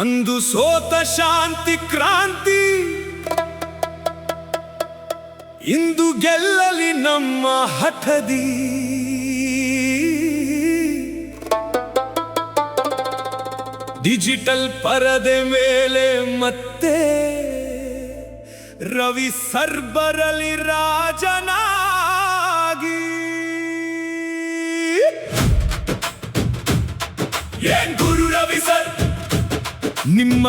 ಅಂದು ಸೋತ ಶಾಂತಿ ಕ್ರಾಂತಿ, ಇಂದು ಗೆಲ್ಲಲಿ ನಮ್ಮ ಹಠದಿ. ಡಿಜಿಟಲ್ ಪರದೆ ಮೇಲೆ ಮತ್ತೆ ರವಿ ಸರ್ ಬರಲಿ ರಾಜನಾಗಿ. ಏನ್ ಗುರು ರವಿ ಸರ್, ನಿಮ್ಮ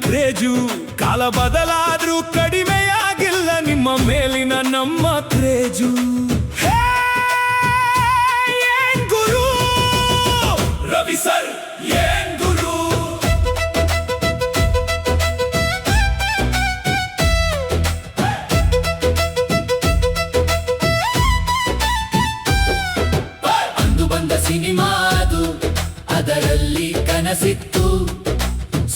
ಕ್ರೇಜು ಕಾಲ ಬದಲಾದ್ರೂ ಕಡಿಮೆಯಾಗಿಲ್ಲ ನಿಮ್ಮ ಮೇಲಿನ ನಮ್ಮ ಕ್ರೇಜು. ಏನ್ ಗುರು ರವಿ ಸರ್, ಏನ್ ಗುರು. ಅಂದು ಬಂದ ಸಿನಿಮಾ ಅದು, ಅದರಲ್ಲಿ ಕನಸಿತ್ತು.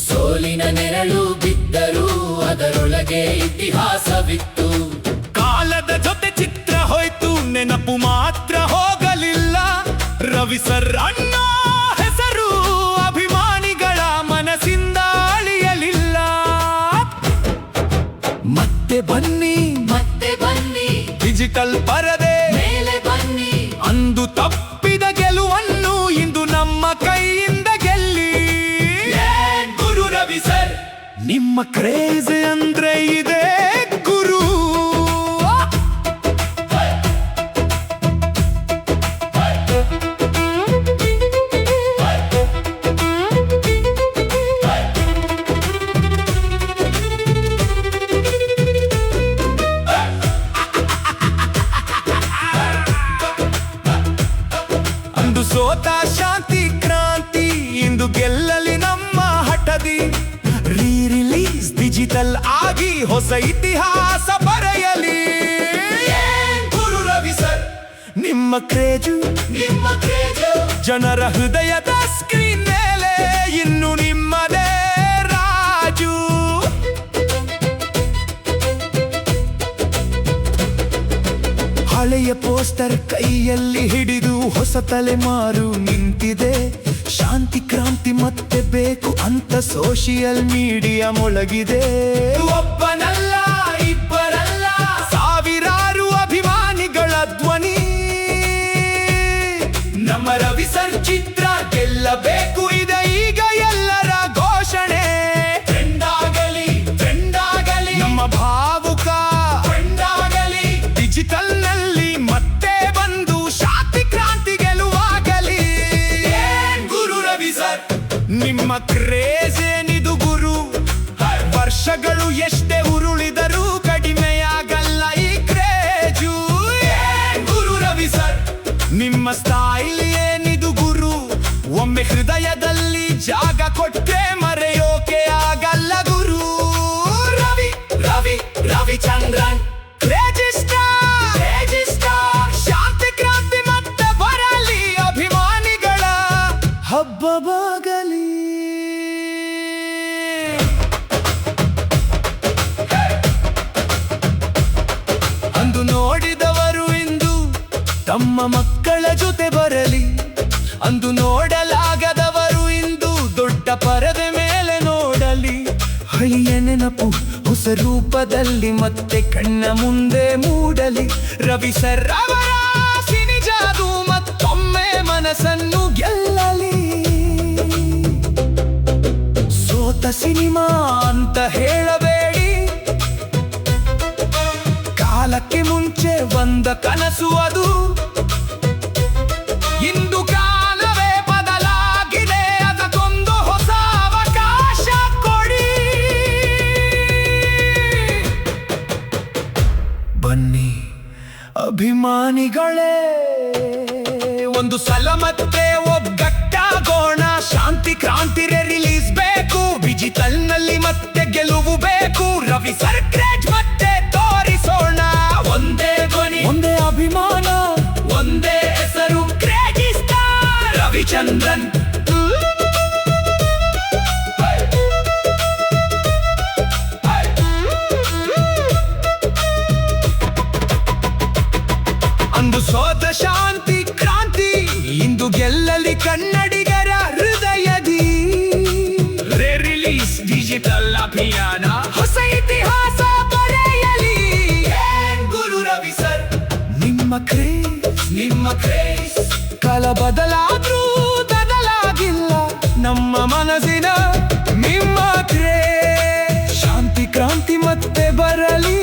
ಸೋಲಿನ ನೆರಳು ಬಿದ್ದರೂ ಅದರೊಳಗೆ ಇತಿಹಾಸವಿತ್ತು. ಕಾಲದ ಜೊತೆ ಚಿತ್ರ ಹೋಯ್ತು, ನೆನಪು ಮಾತ್ರ ಹೋಗಲಿಲ್ಲ. ರವಿ ಸರ್ ಅನ್ನೋ ಹೆಸರು ಅಭಿಮಾನಿಗಳ ಮನಸ್ಸಿಂದ ಅಳಿಯಲಿಲ್ಲ. ಮತ್ತೆ ಬನ್ನಿ ಡಿಜಿಟಲ್ ಪರದೆ ಮೇಲೆ ಬನ್ನಿ. ಅಂದು ತಪ್ಪಿದ ಗೆಲುವನ್ನು ಇಂದು ನಮ್ಮ ಕೈಯಿಂದ ಗೆಲ್ಲಿ. ಗುರು ರವಿ ಸರ್, ನಿಮ್ಮ ಕ್ರೇಜ್ ಅಂದ್ರೆ ಇದೆ ಗುರು. ಅಂದು ಸೋತ ಶಾಂತಿ ಕ್ರಾಂತಿ, ಇಂದು ಗೆಲ್ಲಲಿ ನಮ್ಮ ಹಠದಿ. ರೀರಿಲೀಸ್ ಡಿಜಿಟಲ್ ಆಗಿ ಹೊಸ ಇತಿಹಾಸ ಬರೆಯಲಿ. ಗುರು ರವಿ ಸರ್, ನಿಮ್ಮ ಕ್ರೇಜು ಜನರ ಹೃದಯದ ಸ್ಕ್ರೀನ್ ಮೇಲೆ ಇನ್ನು ನಿಮ್ಮದೇ ರಾಜು. ಹಳೆಯ ಪೋಸ್ಟರ್ ಕೈಯಲ್ಲಿ ಹಿಡಿದು ಹೊಸ ತಲೆಮಾರು ನಿಂತಿದೆ. ಶಾಂತಿ ಕ್ರಾಂತಿ ಮತ್ತೆ ಬೇಕು ಅಂತ ಸೋಷಿಯಲ್ ಮೀಡಿಯಾ ಮೊಳಗಿದೆ. ಒಬ್ಬನಲ್ಲ ಇಬ್ಬರಲ್ಲ, ಸಾವಿರಾರು ಅಭಿಮಾನಿಗಳ ಧ್ವನಿ. ನಮ್ಮ ರವಿ ಸರ್ ಚಿತ್ರ ಗೆಲ್ಲಬೇಕು, ಇದೆ ಈಗ ಎಲ್ಲರ ಘೋಷಣೆ. ಟ್ರೆಂಡ್ ಆಗಲಿ ನಮ್ಮ ಭಾವುಕ, ಟ್ರೆಂಡ್ ಆಗಲಿ ಡಿಜಿಟಲ್ ನಲ್ಲಿ ಮತ್ತೆ ಬಂದು ಶಾಂತಿ ಕ್ರಾಂತಿ ಗೆಲುವಾಗಲಿ. ಗುರು ರವಿ ಸರ್, ನಿಮ್ಮ ಕ್ರೇಜ್ ಏನಿದು ಗುರು. ವರ್ಷಗಳು ಎಷ್ಟೇ ಉರುಳಿದರೂ ಕಡಿಮೆಯಾಗಲ್ಲ ಈ ಕ್ರೇಜು. ಗುರು ರವಿ ಸರ್, ನಿಮ್ಮ ಸ್ಟೈಲ್ ಏನಿದು ಗುರು. ಒಮ್ಮೆ ಹೃದಯದಲ್ಲಿ ಜಾಗ ಕೊಟ್ಟೆ ಮರೆಯೋಕೆ ಆಗಲ್ಲ ಗುರು. ರವಿಚಂದ್ರನ್ ಕ್ರೇಜಿಸ್ಟ, ಶಾಂತಿ ಕ್ರಾಂತಿ ಮತ್ತೆ ಬರಲಿ, ಅಭಿಮಾನಿಗಳ ಹಬ್ಬವಾಗಲಿ. ಅಂದು ನೋಡಿದವರು ಇಂದು ತಮ್ಮ ಮಕ್ಕಳ ಜೊತೆ ಬರಲಿ. ಅಂದು ನೋಡಲಾಗದವರು ಇಂದು ದೊಡ್ಡ ಪರದೆ ಮೇಲೆ ನೋಡಲಿ. ಹಳೆಯ ನೆನಪು ಹೊಸ ರೂಪದಲ್ಲಿ ಮತ್ತೆ ಕಣ್ಣ ಮುಂದೆ ಮೂಡಲಿ. ರವಿ ಸರ್ ಅವರ ಸಿನಿ ಜಾದು ಮತ್ತೊಮ್ಮೆ ಮನಸ್ಸನ್ನು ಗೆಲ್ಲಲಿ. ಸೋತ ಸಿನಿಮಾ ಅಂತ ಹೇಳಬೇಡಿ, ಕಾಲಕ್ಕೆ ಮುಂಚೆ ಬಂದ ಕನಸು ಅದು. ಇಂದು ಕಾಲವೇ ಬದಲಾಗಿದೆ, ಅದಕ್ಕೊಂದು ಹೊಸ ಅವಕಾಶ ಕೊಡಿ. ಬನ್ನಿ ಅಭಿಮಾನಿಗಳೇ, ಒಂದು ಸಲ ಮತ್ತೆ ಒಗ್ಗಟ್ಟಾಗೋಣ. ಶಾಂತಿ ಕ್ರಾಂತಿ ರಿಲೀಸ್ ಬೇಕು, ಡಿಜಿಟಲ್ ನಲ್ಲಿ ಮತ್ತೆ ಗೆಲುವು ಬೇಕು. ರವಿ ಸರ್ ಕ್ರೇಜ್ ಮತ್ತೆ ತೋರಿಸೋಣ. ಒಂದೇ ಧ್ವನಿ, ಒಂದೇ ಅಭಿಮಾನ, ಒಂದೇ ಹೆಸರು, ಕ್ರೇಜಿಸ್ಟ ರವಿಚಂದ್ರನ್. ಸೋತ ಶಾಂತಿ ಕ್ರಾಂತಿ ಇಂದು ಗೆಲ್ಲಲಿ ಕನ್ನಡಿಗರ ಹೃದಯದಿ. ರಿಲೀಸ್ ಡಿಜಿಟಲ್ ಅಭಿಯಾನ ಹೊಸ ಇತಿಹಾಸ ಬರೆಯಲಿ. ಗುರು ರವಿ ಸರ್ ನಿಮ್ಮ ಕ್ರೇಸ್ ಕಾಲ ಬದಲಾದ್ರೂ ಬದಲಾಗಿಲ್ಲ ನಮ್ಮ ಮನಸ್ಸಿನ ನಿಮ್ಮ ಕ್ರೇಸ್. ಶಾಂತಿ ಕ್ರಾಂತಿ ಮತ್ತೆ ಬರಲಿ.